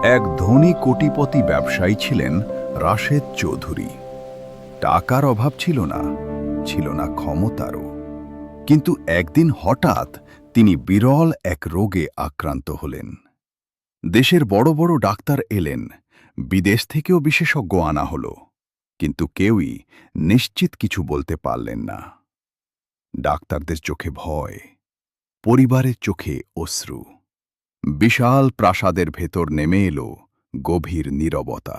এক ধনী কোটিপতি ব্যবসায়ী ছিলেন রাশেদ চৌধুরী। টাকার অভাব ছিল না, ছিল না ক্ষমতারও। কিন্তু একদিন হঠাৎ তিনি বিরল এক রোগে আক্রান্ত হলেন। দেশের বড় বড় ডাক্তার এলেন, বিদেশ থেকেও বিশেষজ্ঞ আনা হল, কিন্তু কেউই নিশ্চিত কিছু বলতে পারলেন না। ডাক্তারদের চোখে ভয়, পরিবারের চোখে অশ্রু। বিশাল প্রাসাদের ভেতর নেমে এলো গভীর নীরবতা।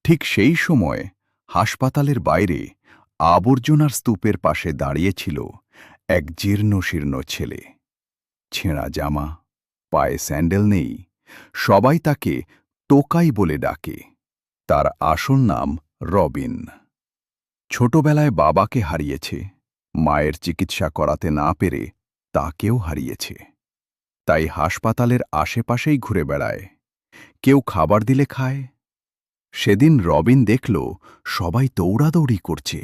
ঠিক সেই সময় হাসপাতালের বাইরে আবর্জনার স্তূপের পাশে দাঁড়িয়েছিল এক জীর্ণশীর্ণ ছেলে। ছেঁড়া জামা, পায়ে স্যান্ডেল নেই, সবাই তাকে টোকাই বলে ডাকে। তার আসল নাম রবিন। ছোটবেলায় বাবাকে হারিয়েছে, মায়ের চিকিৎসা করাতে না পেরে তাকেও হারিয়েছে। তাই হাসপাতালের আশেপাশেই ঘুরে বেড়ায়, কেউ খাবার দিলে খায়। সেদিন রবিন দেখল সবাই দৌড়াদৌড়ি করছে।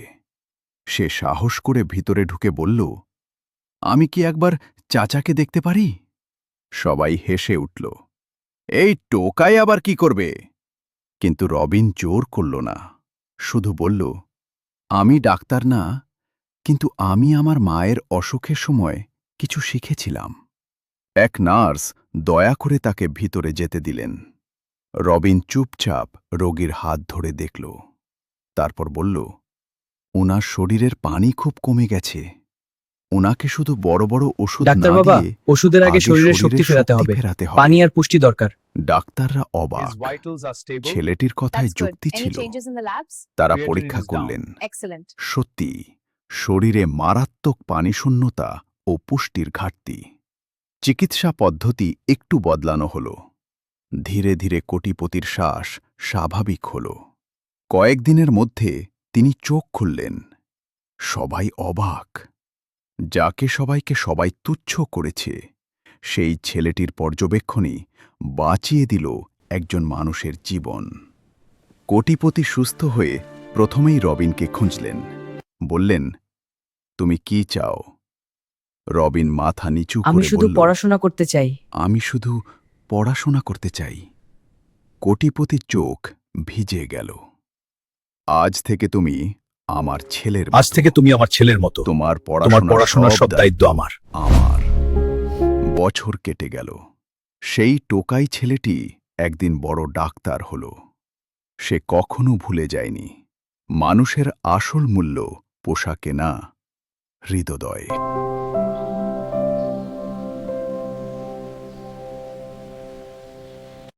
সে সাহস করে ভিতরে ঢুকে বলল, আমি কি একবার চাচাকে দেখতে পারি? সবাই হেসে উঠল, এই টোকাই আবার কি করবে? কিন্তু রবিন জোর করল না, শুধু বলল, আমি ডাক্তার না, কিন্তু আমি আমার মায়ের অসুখের সময় কিছু শিখেছিলাম। এক নার্স দয়া করে তাকে ভিতরে যেতে দিলেন। রবিন চুপচাপ রোগীর হাত ধরে দেখল, তারপর বলল, ওনার শরীরের পানি খুব কমে গেছে, ওনাকে শুধু বড় বড় ওষুধ ডাক্তার না বাবা, দিয়ে ওষুধের আগে শরীরের শক্তি ফেরাতে হবে। পানি আর পুষ্টি দরকার। ডাক্তাররা অবাক। ছেলেটির কথায় That's good. যুক্তি Any ছিল। changes in the labs? তারা Creatinine পরীক্ষা is down. করলেন। Excellent. সত্যি, শরীরে মারাত্মক পানিশূন্যতা ও পুষ্টির ঘাটতি। চিকিৎসা পদ্ধতি একটু বদলানো হল। ধীরে ধীরে কোটিপতির শ্বাস স্বাভাবিক হল। কয়েকদিনের মধ্যে তিনি চোখ খুললেন। সবাই অবাক। যাকে সবাই তুচ্ছ করেছে, সেই ছেলেটির পর্যবেক্ষণই বাঁচিয়ে দিল একজন মানুষের জীবন। কোটিপতি সুস্থ হয়ে প্রথমেই রবিনকে খুঁজলেন, বললেন, তুমি কি চাও? রবিন মাথা নিচু আমি করে শুধু বলল, পড়াশোনা করতে চাই। আমি শুধু পড়াশোনা করতে চাই। কোটিপতির চোখ ভিজে গেল। আজ থেকে তুমি আমার ছেলের আজ মতো। থেকে তুমি আমার ছেলের মতো। তোমার তোমার পড়াশোনার সব দায়িত্ব আমার। আমার। বছর কেটে গেল। সেই টোকাই ছেলেটি একদিন বড় ডাক্তার হল। সে কখনো ভুলে যায়নি, মানুষের আসল মূল্য পোশাকে না, হৃদয়ে।